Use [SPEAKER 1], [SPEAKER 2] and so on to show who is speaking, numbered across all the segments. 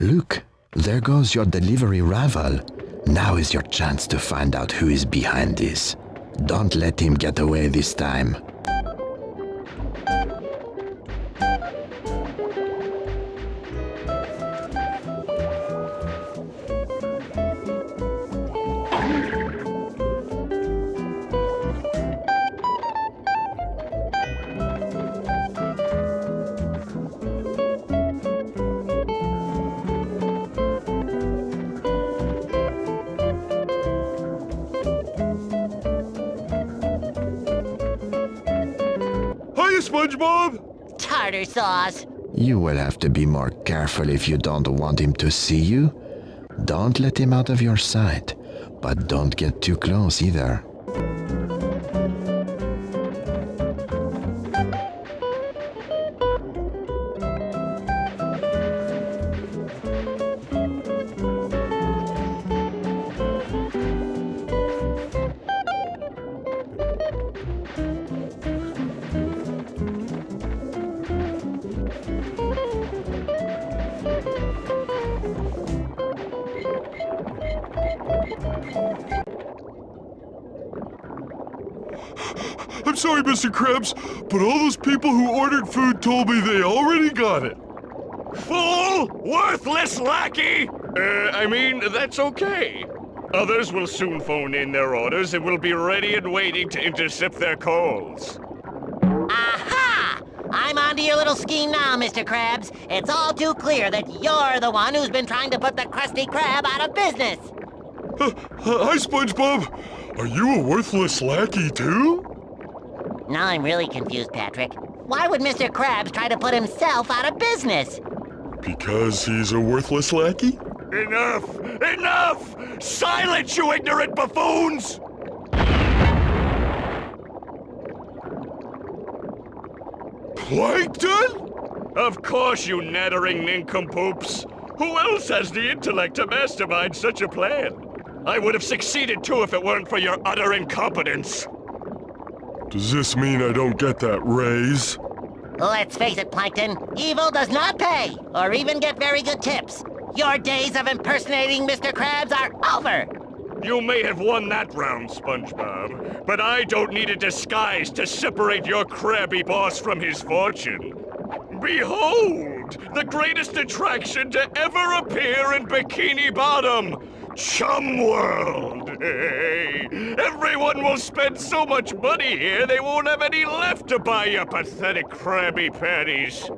[SPEAKER 1] Look, there goes your delivery rival. Now is your chance to find out who is behind this. Don't let him get away this time.
[SPEAKER 2] Spongebob!
[SPEAKER 3] Tartar sauce.
[SPEAKER 1] You will have to be more careful if you don't want him to see you. Don't let him out of your sight, but don't get too close either.
[SPEAKER 2] I'm sorry, Mr. Krabs, but all those people who ordered food told me they already got it.
[SPEAKER 4] Fool! Worthless lackey! I mean, that's okay. Others will soon phone in their orders and will be ready and waiting to intercept their calls.
[SPEAKER 3] Aha! I'm onto your little scheme now, Mr. Krabs. It's all too clear that you're the one who's been trying to put the Krusty Krab out of business.
[SPEAKER 2] Hi, Spongebob. Are you a worthless lackey, too?
[SPEAKER 3] Now I'm really confused, Patrick. Why would Mr. Krabs try to put himself out of business?
[SPEAKER 2] Because he's a worthless lackey?
[SPEAKER 4] Enough! Enough! Silence, you ignorant buffoons!
[SPEAKER 2] Plankton?
[SPEAKER 4] Of course, you nattering nincompoops. Who else has the intellect to mastermind such a plan? I would have succeeded too if it weren't for your utter incompetence.
[SPEAKER 2] Does this mean I don't get that raise?
[SPEAKER 3] Let's face it, Plankton. Evil does not pay, or even get very good tips. Your days of impersonating Mr. Krabs are over.
[SPEAKER 4] You may have won that round, SpongeBob, but I don't need a disguise to separate your crabby boss from his fortune. Behold, the greatest attraction to ever appear in Bikini Bottom, Chum World. Hey, everyone will spend so much money here they won't have any left to buy your pathetic Krabby Patties.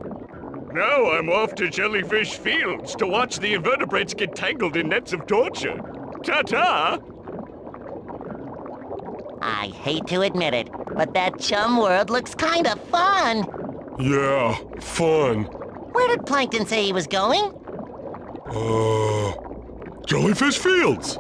[SPEAKER 4] Now I'm off to Jellyfish Fields to watch the invertebrates get tangled in nets of torture. Ta-ta!
[SPEAKER 3] I hate to admit it, but that Chum World looks kind of fun.
[SPEAKER 2] Yeah, fun.
[SPEAKER 3] Where did Plankton say he was going?
[SPEAKER 2] Jellyfish Fields.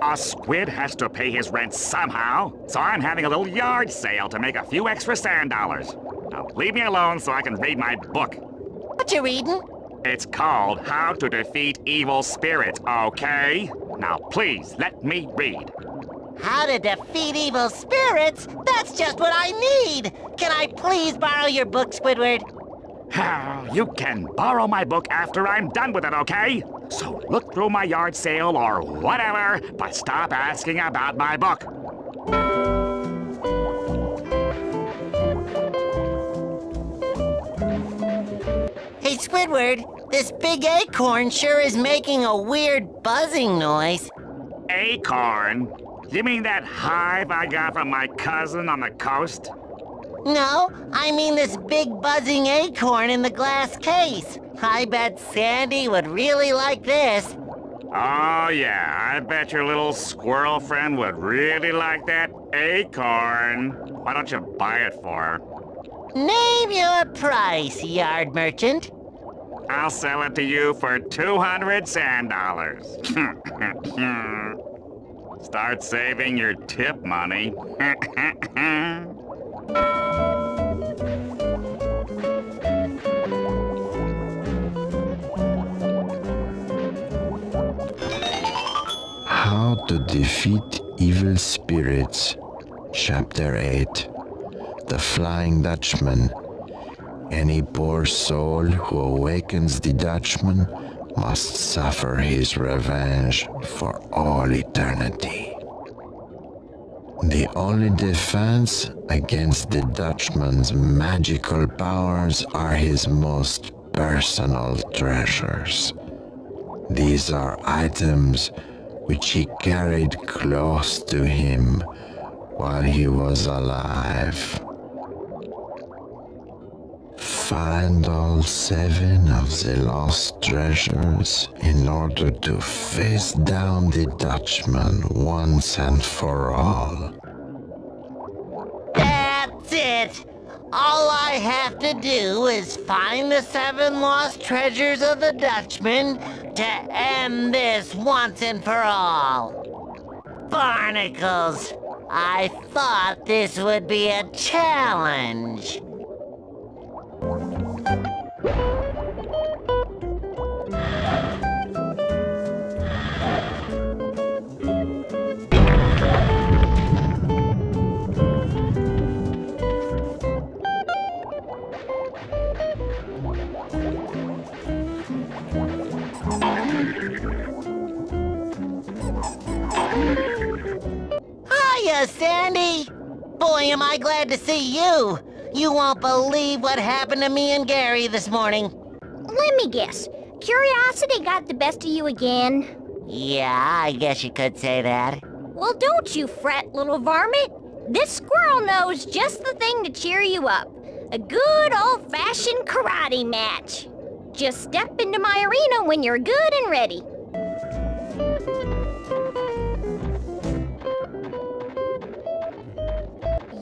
[SPEAKER 5] A squid has to pay his rent somehow, so I'm having a little yard sale to make a few extra sand dollars. Now leave me alone so I can read my book.
[SPEAKER 3] What you reading?
[SPEAKER 5] It's called How to Defeat Evil Spirits, okay? Now please let me read.
[SPEAKER 3] How to defeat evil spirits? That's just what I need! Can I please borrow your book, Squidward?
[SPEAKER 5] You can borrow my book after I'm done with it, okay? So look through my yard sale or whatever, but stop asking about my book.
[SPEAKER 3] Hey, Squidward, this big acorn sure is making a weird buzzing noise.
[SPEAKER 5] Acorn? You mean that hive I got from my cousin on the coast?
[SPEAKER 3] No, I mean this big buzzing acorn in the glass case. I bet Sandy would really like this.
[SPEAKER 5] Oh, yeah, I bet your little squirrel friend would really like that acorn. Why don't you buy it for her?
[SPEAKER 3] Name your price, yard merchant.
[SPEAKER 5] I'll sell it to you for 200 sand dollars. Start saving your tip money.
[SPEAKER 1] How to Defeat Evil Spirits, Chapter 8. The Flying Dutchman. Any poor soul who awakens the Dutchman must suffer his revenge for all eternity. The only defense against the Dutchman's magical powers are his most personal treasures. These are items which he carried close to him while he was alive. Find all 7 of the lost treasures in order to face down the Dutchman once and for all.
[SPEAKER 3] That's it! All I have to do is find the 7 lost treasures of the Dutchman to end this once and for all. Barnacles, I thought this would be a challenge. Hiya, Sandy! Boy, am I glad to see you! You won't believe what happened to me and Gary this morning.
[SPEAKER 6] Let me guess. Curiosity got the best of you again?
[SPEAKER 3] Yeah, I guess you could say that.
[SPEAKER 6] Well, don't you fret, little varmint. This squirrel knows just the thing to cheer you up. A good old-fashioned karate match. Just step into my arena when you're good and ready.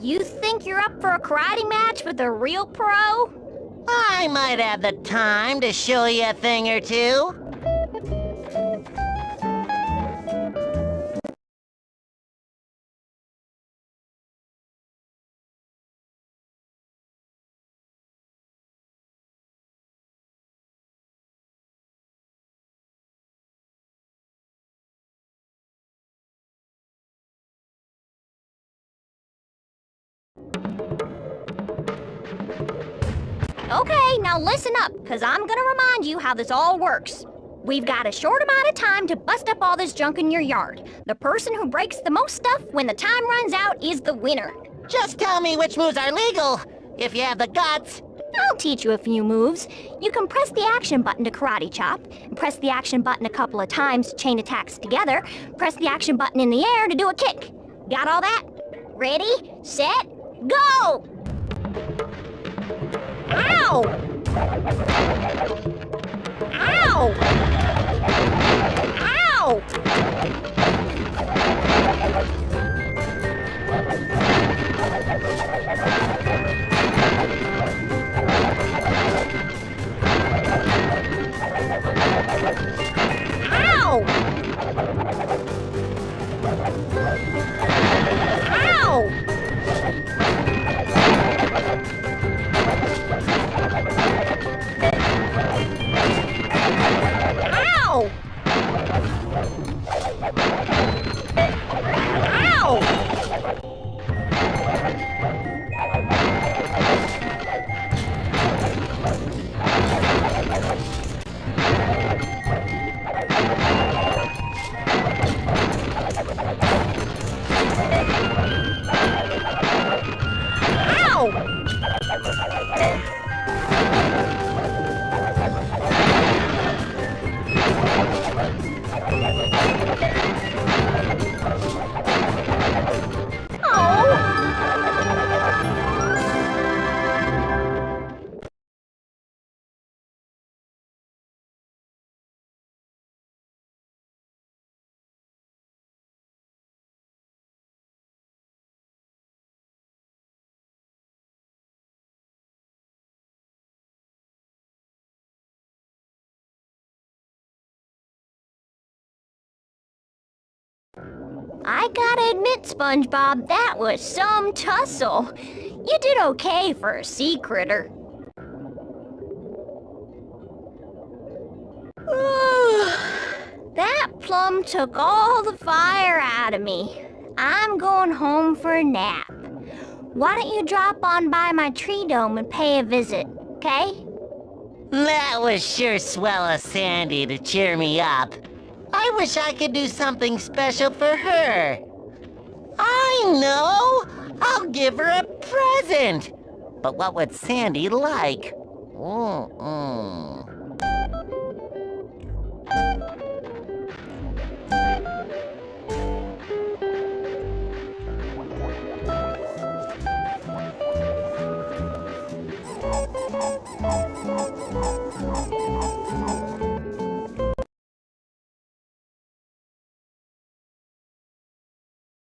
[SPEAKER 6] You think you're up for a karate match with a real pro?
[SPEAKER 3] I might have the time to show you a thing or two.
[SPEAKER 6] Okay, now listen up, because I'm gonna remind you how this all works. We've got a short amount of time to bust up all this junk in your yard. The person who breaks the most stuff when the time runs out is the winner.
[SPEAKER 3] Just tell me which moves are legal, if you have the guts.
[SPEAKER 6] I'll teach you a few moves. You can press the action button to karate chop, and press the action button a couple of times to chain attacks together, press the action button in the air to do a kick. Got all that? Ready, set, go! Ow! Ow! Ow! Ow! Ow! Ow! I gotta admit, Spongebob, that was some tussle. You did okay for a sea critter. That plum took all the fire out of me. I'm going home for a nap. Why don't you drop on by my tree dome and pay a visit, okay?
[SPEAKER 3] That was sure swell of Sandy to cheer me up. I wish I could do something special for her. I know! I'll give her a present! But what would Sandy like? Mm-mm.